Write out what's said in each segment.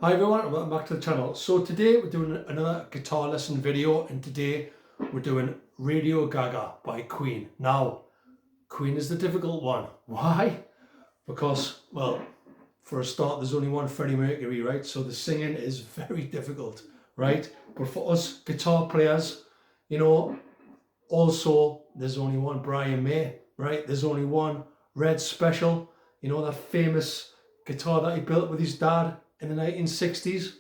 Hi everyone and welcome back to the channel. So today we're doing another guitar lesson video, and today we're doing Radio Gaga by Queen. Now, Queen is the difficult one. Why? Because, well, for a start there's only one Freddie Mercury, right? So the singing is very difficult, right? But for us guitar players, you know, also there's only one Brian May, right? There's only one Red Special, you know, that famous guitar that he built with his dad in the 1960s.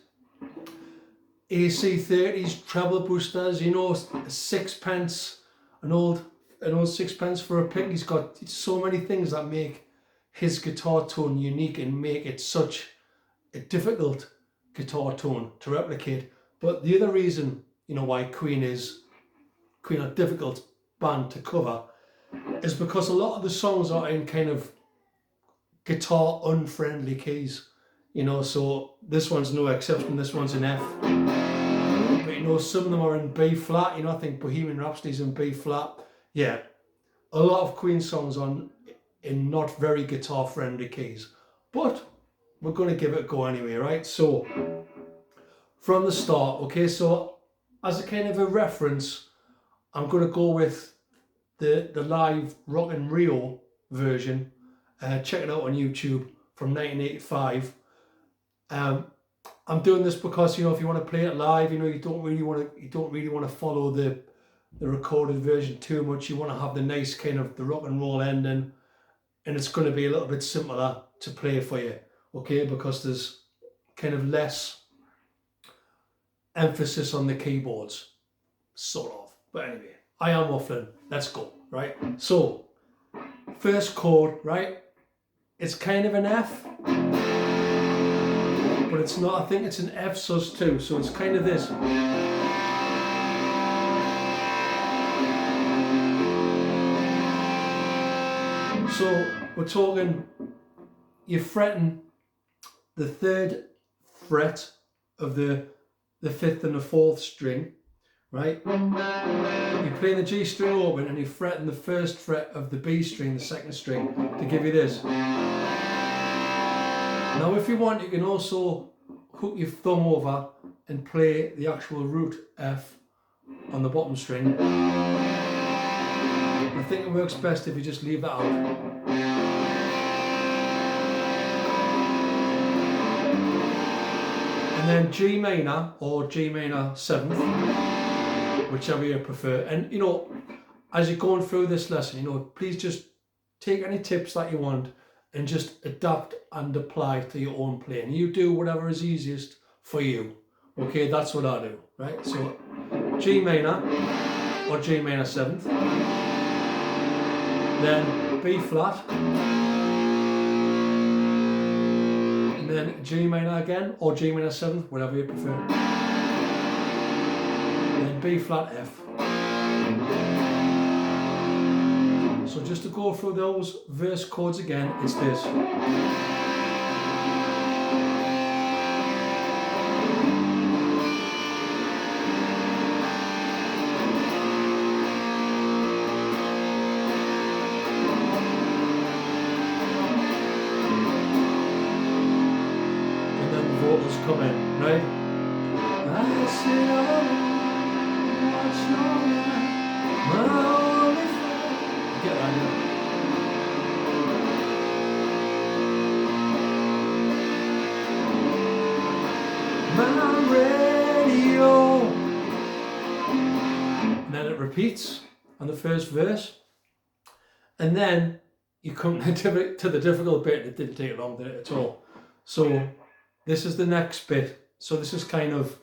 AC30s, treble boosters, you know, a sixpence, an old sixpence for a pick. He's got so many things that make his guitar tone unique and make it such a difficult guitar tone to replicate. But the other reason, you know, why Queen are a difficult band to cover is because a lot of the songs are in kind of guitar unfriendly keys. You know, so this one's no exception. This one's an F. But you know, some of them are in B flat. You know, I think Bohemian Rhapsody's in B flat. Yeah, a lot of Queen songs on in not very guitar friendly keys. But we're going to give it a go anyway, right? So from the start, okay. So as a kind of a reference, I'm going to go with the live Rock in Rio version. Check it out on YouTube from 1985. I'm doing this because, you know, if you want to play it live, you know, you don't really want to follow the recorded version too much. You want to have the nice kind of the rock and roll ending, and it's going to be a little bit simpler to play for you, okay? Because there's kind of less emphasis on the keyboards, sort of. But anyway, I am waffling. Let's go, right? So first chord, right? It's kind of an F. But it's not, I think it's an F sus2, so it's kind of this. So we're talking, you're fretting the third fret of the fifth and the fourth string, right? You're playing the G string open and you're fretting the first fret of the B string, the second string, to give you this. Now if you want, you can also hook your thumb over and play the actual root F on the bottom string. I think it works best if you just leave that out. And then G minor or G minor 7th, whichever you prefer. And you know, as you're going through this lesson, you know, please just take any tips that you want and just adapt and apply to your own playing. You do whatever is easiest for you. Okay, that's what I do, right? So G minor or G minor 7th, then B flat, and then G minor again or G minor 7th, whatever you prefer, and then B flat F. So just to go through those verse chords again, it's this. And then the vocals come in, right? I sit on watch my only get that in. My radio. And then it repeats on the first verse. And then you come to the difficult bit. It didn't take long, did it, at all? So this is the next bit. So this is kind of,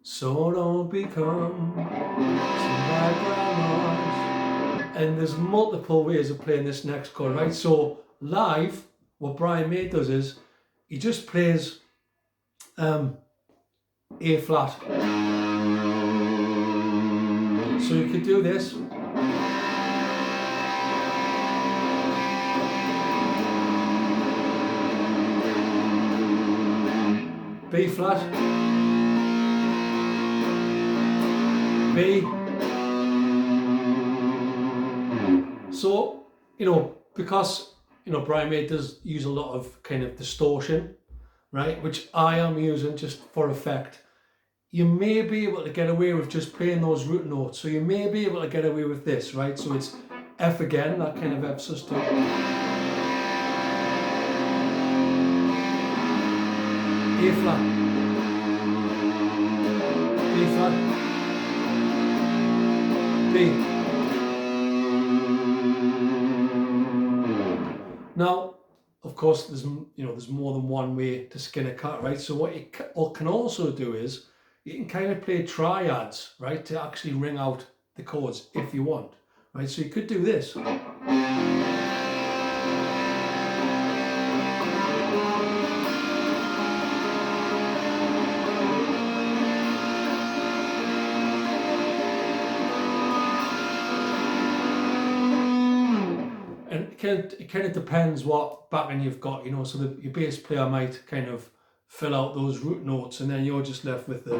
so don't become some bad grandmas. And there's multiple ways of playing this next chord, right? So live, what Brian May does is he just plays A flat. So you could do this. B flat. B. So, you know, because, you know, Brian May does use a lot of kind of distortion, right, which I am using just for effect, you may be able to get away with just playing those root notes. So you may be able to get away with this, right? So it's F again, that kind of F sus2. A flat, B flat, B. Now, of course, there's more than one way to skin a cat, right? So what you can also do is you can kind of play triads, right, to actually ring out the chords if you want, right? So you could do this. And it kind of depends what backing you've got, so your bass player might kind of fill out those root notes, and then you're just left with the.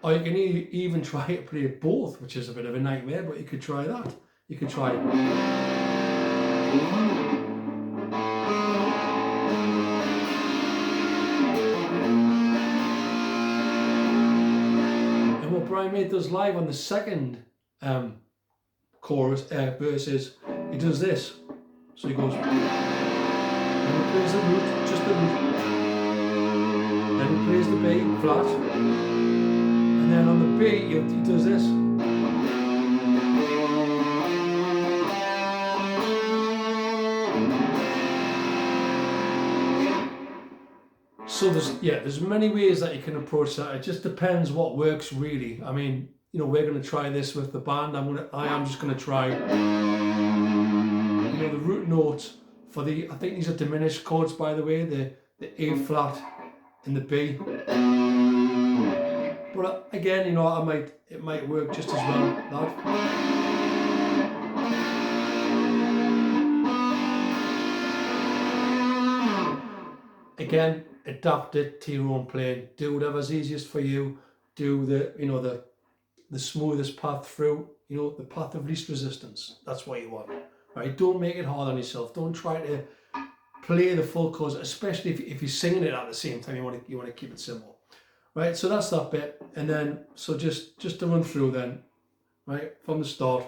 Or you can even try to play both, which is a bit of a nightmare, but you could try that. You could try. Brian May does live on the second chorus verses, he does this. So he goes, and he plays the root, just the root, then he plays the B flat, and then on the B he does this. So there's many ways that you can approach that. It just depends what works really. I mean, we're going to try this with the band. I am just going to try, the root notes for I think these are diminished chords, by the way, the A flat and the B. But again, it might work just as well. That. Again, adapt it to your own playing. Do whatever's easiest for you. Do the smoothest path through. The path of least resistance. That's what you want, right? Don't make it hard on yourself. Don't try to play the full chords, especially if you're singing it at the same time. You want to keep it simple, right? So that's that bit, and then so just to run through then, right from the start.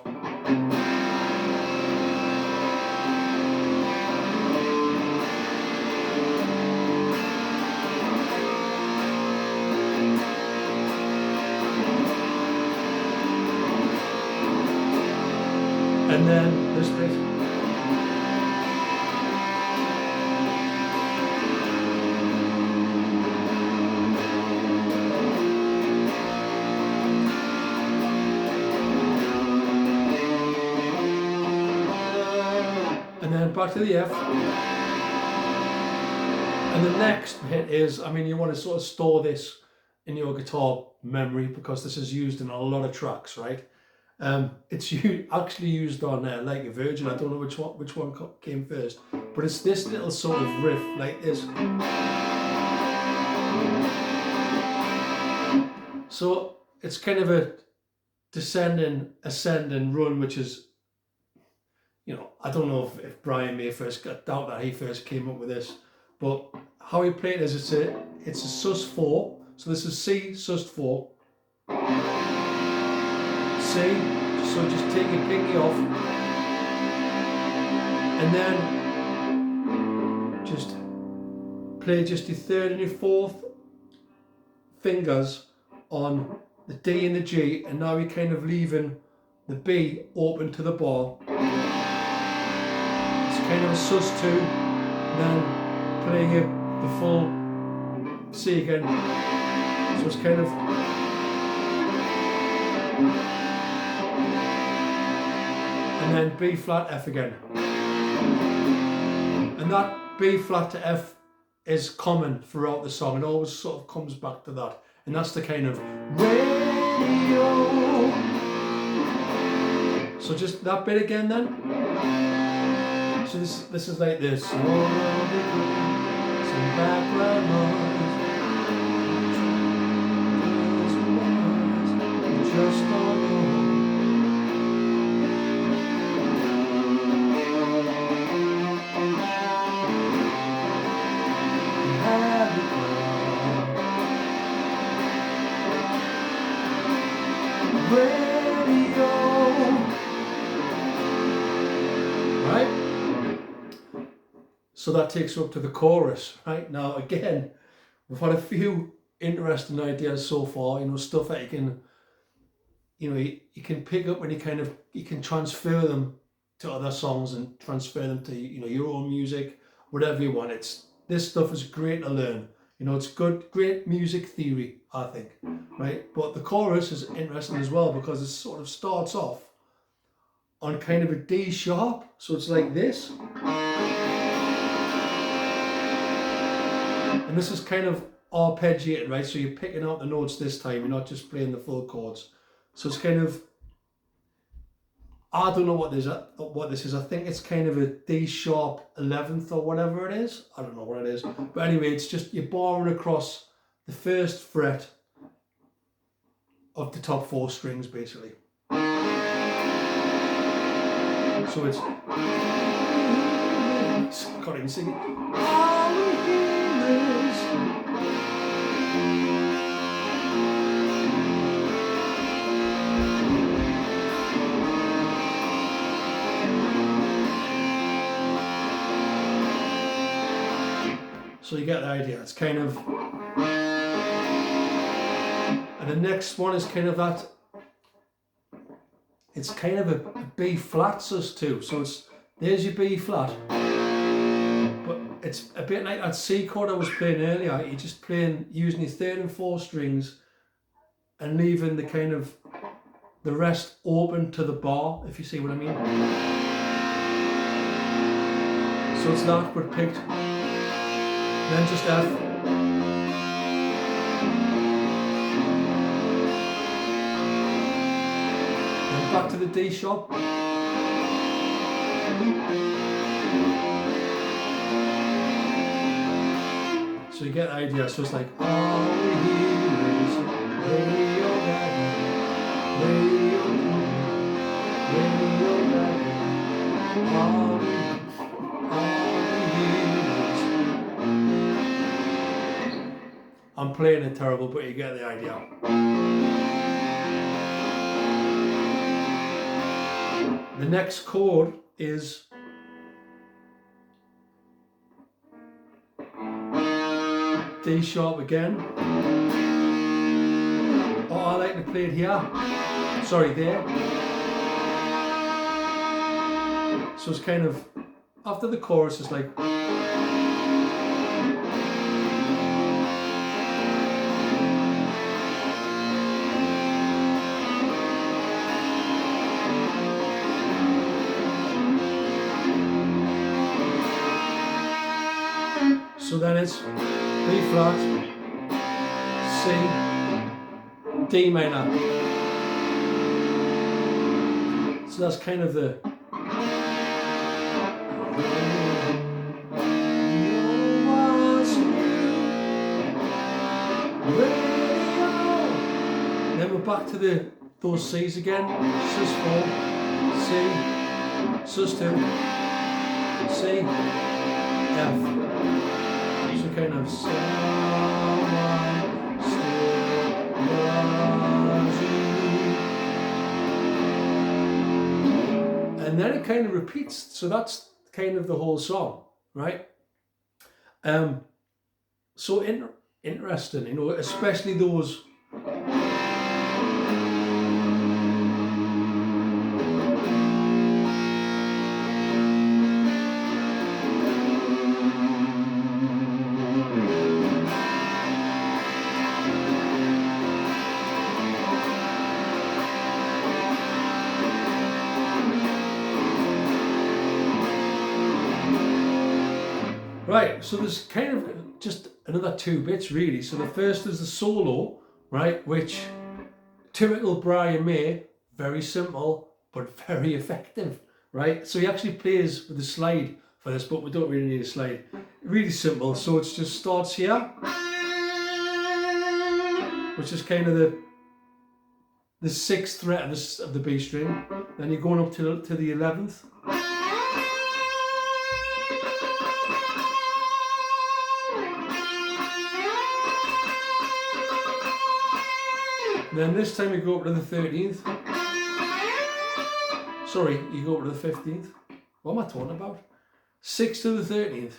And then this bit. And then back to the F. And the next bit is, you want to sort of store this in your guitar memory because this is used in a lot of tracks, right? It's actually used on Like a Virgin. I don't know which one came first, but it's this little sort of riff like this. So it's kind of a descending, ascending run, which is, I don't know if Brian May I doubt that he first came up with this, but how he played it is it's a sus4. So this is C sus4. C, so just take your pinky off, and then just play just your third and your fourth fingers on the D and the G, and now you're kind of leaving the B open to the bar. It's kind of a sus2, and then playing the full C again. So it's kind of. And then B flat, F again. And that B flat to F is common throughout the song. It always sort of comes back to that. And that's the kind of radio. So just that bit again then. So this is like this. Some background noise. just don't know. Radio. Right? So that takes up to the chorus. Right? Now again, we've had a few interesting ideas so far, you know, stuff that you can, you know, you can pick up and you can transfer them to other songs and transfer them to, you know, your own music, whatever you want. This stuff is great to learn. You know, it's great music theory, I think, right? But the chorus is interesting as well because it sort of starts off on kind of a D sharp. So it's like this. And this is kind of arpeggiated, right? So you're picking out the notes this time. You're not just playing the full chords. So it's kind of, I don't know what this is. I think it's kind of a D sharp 11th or whatever it is. I don't know what it is. But anyway, it's just you're barring across the first fret of the top 4 strings, basically. So it's, can't even sing it. All we hear is, so you get the idea. It's kind of, and the next one is kind of that, it's kind of a B flat sus2. So there's your B flat, but it's a bit like that C chord I was playing earlier. You're just using your 3rd and 4th strings and leaving the kind of the rest open to the bar, if you see what I mean. So it's that, but picked. Then just F. Then back to the D sharp. So you get the idea. So it's like, all we hear is radio Gaga, radio Gaga, all we hear is. I'm playing it terrible, but you get the idea. The next chord is D sharp again. Oh, I like to play it here. Sorry, there. So it's kind of, after the chorus, it's like, so then it's B flat, C, D minor. So that's kind of the, then we're back to those C's again. sus4, C, sus2, C, F. So kind of someone still loves you. And then it kind of repeats. So that's kind of the whole song, right? So interesting, you know, especially those. Right, so there's kind of just another 2 bits really. So the first is the solo, right, which typical Brian May, very simple but very effective, right? So he actually plays with a slide for this, but we don't really need a slide. Really simple. So it just starts here, which is kind of the 6th fret of the B string, then you're going up to the 11th. And then this time you go up to the 13th. Sorry, you go up to the 15th. What am I talking about? 6th to the 13th.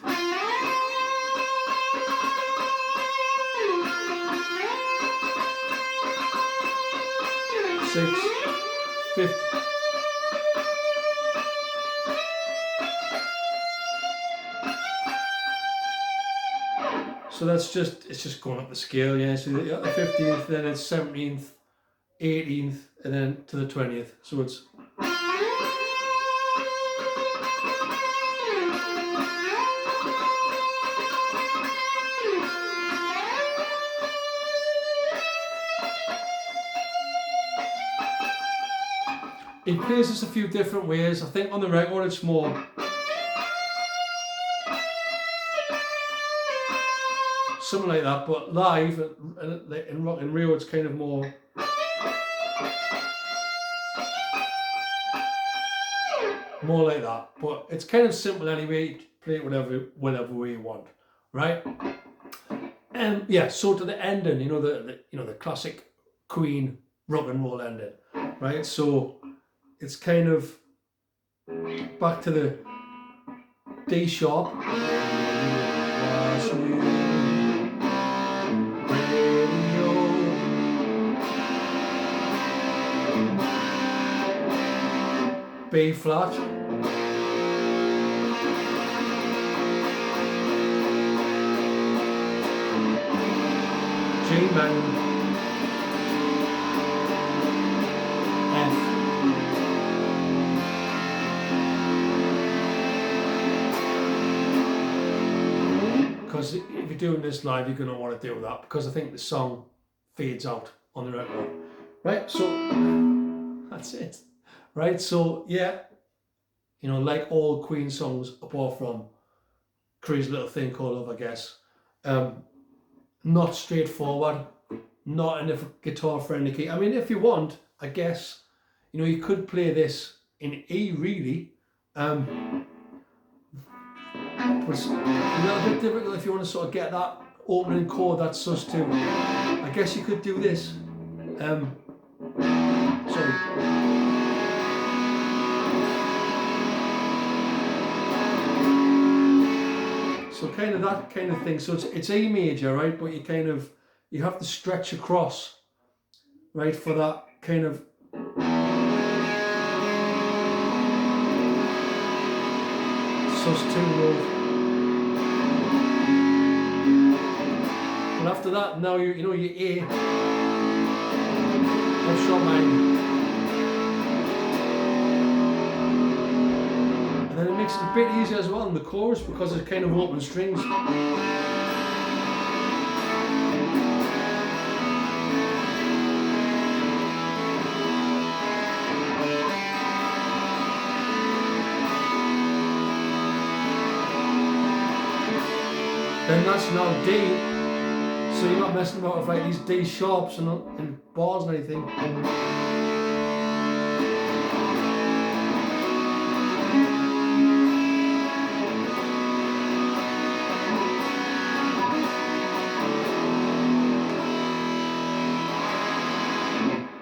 6th, 5th. So that's just, it's just going up the scale, yeah. So you got the 15th, then it's 17th, 18th, and then to the 20th. So it's he plays this a few different ways. I think on the record it's more something like that, but live in Rock in Rio it's kind of more like that. But it's kind of simple anyway. You play it whatever way you want, right? And yeah, so to the ending, you know, the classic Queen rock and roll ending, right? So it's kind of back to the D sharp. B flat. G minor. F. Because if you're doing this live, you're going to want to do that, because I think the song fades out on the record. Right, so that's it. Right, so yeah, you know, like all Queen songs, apart from Crazy Little Thing Called Love, I guess, not straightforward, not in a guitar-friendly key. I mean, if you want, I guess, you know, you could play this in E, really, but it's a little bit difficult if you want to sort of get that opening chord, that sus2. I guess you could do this. Sorry. So kind of that kind of thing. So it's A major, right? But you have to stretch across, right, for that kind of sus2 note. And after that, now you know your A, F sharp minor. And then it makes it a bit easier as well in the chorus, because it's kind of open strings. Then that's now D, so you're not messing about with like these D sharps and bars and anything.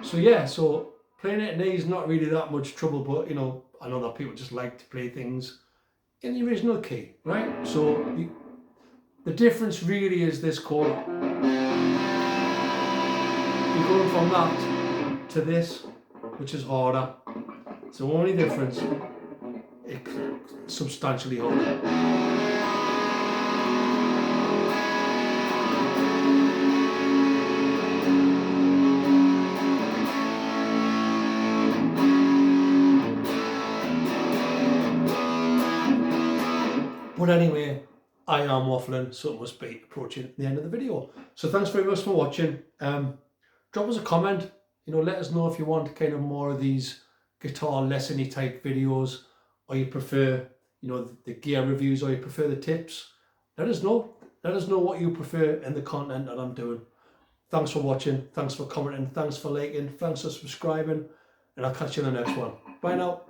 So yeah, so playing it in E is not really that much trouble, but you know, I know that people just like to play things in the original key, right? So the difference really is this chord. You're going from that to this, which is harder. It's the only difference. It's substantially harder. But anyway, I am waffling, so it must be approaching the end of the video. So thanks very much for watching. Drop us a comment, you know, let us know if you want kind of more of these guitar lesson-y type videos, or you prefer, you know, the gear reviews, or you prefer the tips. Let us know what you prefer in the content that I'm doing. Thanks for watching, thanks for commenting, thanks for liking, thanks for subscribing, and I'll catch you in the next one. Bye now.